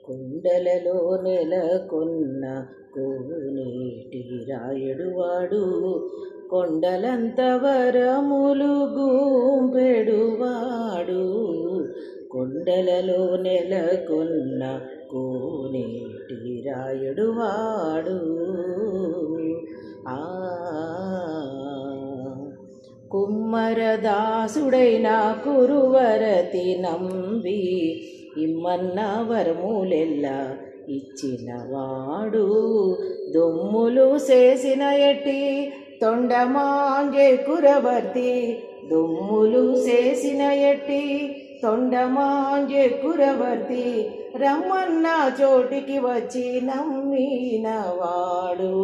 కొండలలో నెలకొన్న కోనేటి రాయుడువాడు, కొండలంత వరములు గూంపెడువాడు. కొండలలో నెలకొన్న కోనేటి రాయుడువాడు. కుమ్మరదాసుడైన కురువరతి నంబి ఇమ్మన్న వరములెల్ల ఇచ్చినవాడు. దొమ్ములు చేసిన ఎట్టి తొండమాంగే కురవర్తి, దొమ్ములు చేసిన ఎట్టి తొండమాంగే కురవర్తి, రమ్మన్న చోటికి వచ్చి నమ్మినవాడు.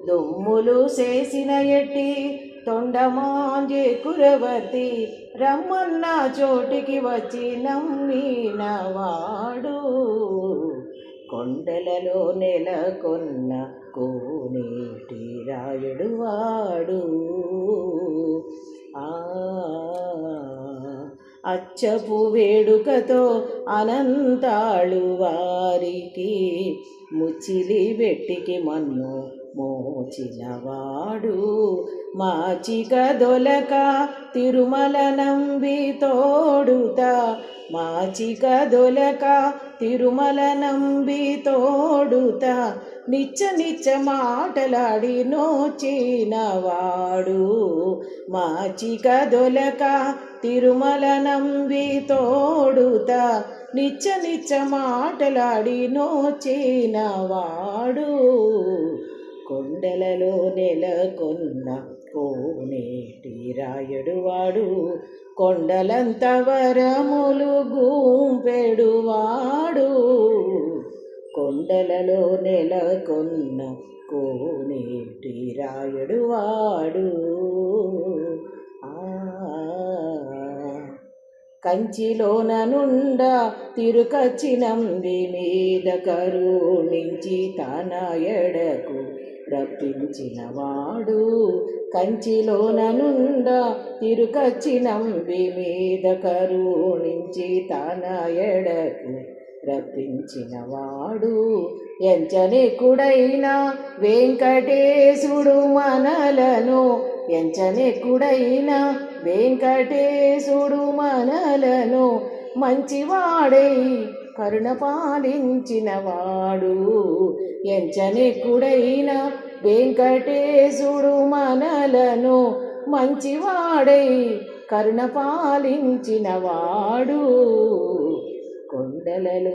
దొమ్ములు చేసిన ఎట్టి తొండమాంగే కురవర్తి, రమ్మన్న చోటికి వచ్చి నమ్మినవాడు. కొండలలో నెలకొన్న కోనేటి రాయుడువాడు. అచ్చపు వేడుకతో అనంతాళు వారికి, ముచ్చిలి వెట్టికి మన్ను మోచినవాడు. మాచిక దొలక తిరుమల నంబి తోడుతా, మాచిక దొలక తిరుమల నంబి తోడుతా, నిచ్చ నిచ్చ మాటలాడి నోచినవాడు. మాచిక దొలక తిరుమల నంబి తోడుతా, నిచ్చ నిచ్చ మాటలాడి నోచినవాడు. కొండలలో నెలకొన్న కోనేటి రాయుడువాడు, కొండలంత వరములు గూంపెడువాడు. కొండలలో నెలకొన్న కోనేటి రాయుడువాడు. కంచిలోన నుండ తిరుకచ్చినంబి మీద కరుణించి తన ఎడకు రప్పించినవాడు. కంచిలోన నుండ తిరుకచ్చినంబి మీద కరుణించి తన ఎడకు రప్పించినవాడు. ఎంచనెక్కుడైన వెంకటేశుడు మనలను, ఎంచనెక్కుడైన వెంకటేశుడు మనలను, మంచివాడై కరుణ పాలించినవాడు. ఎంచనెక్కుడైన వెంకటేశుడు మనలను, మంచివాడై కరుణ పాలించినవాడు. కొండలలో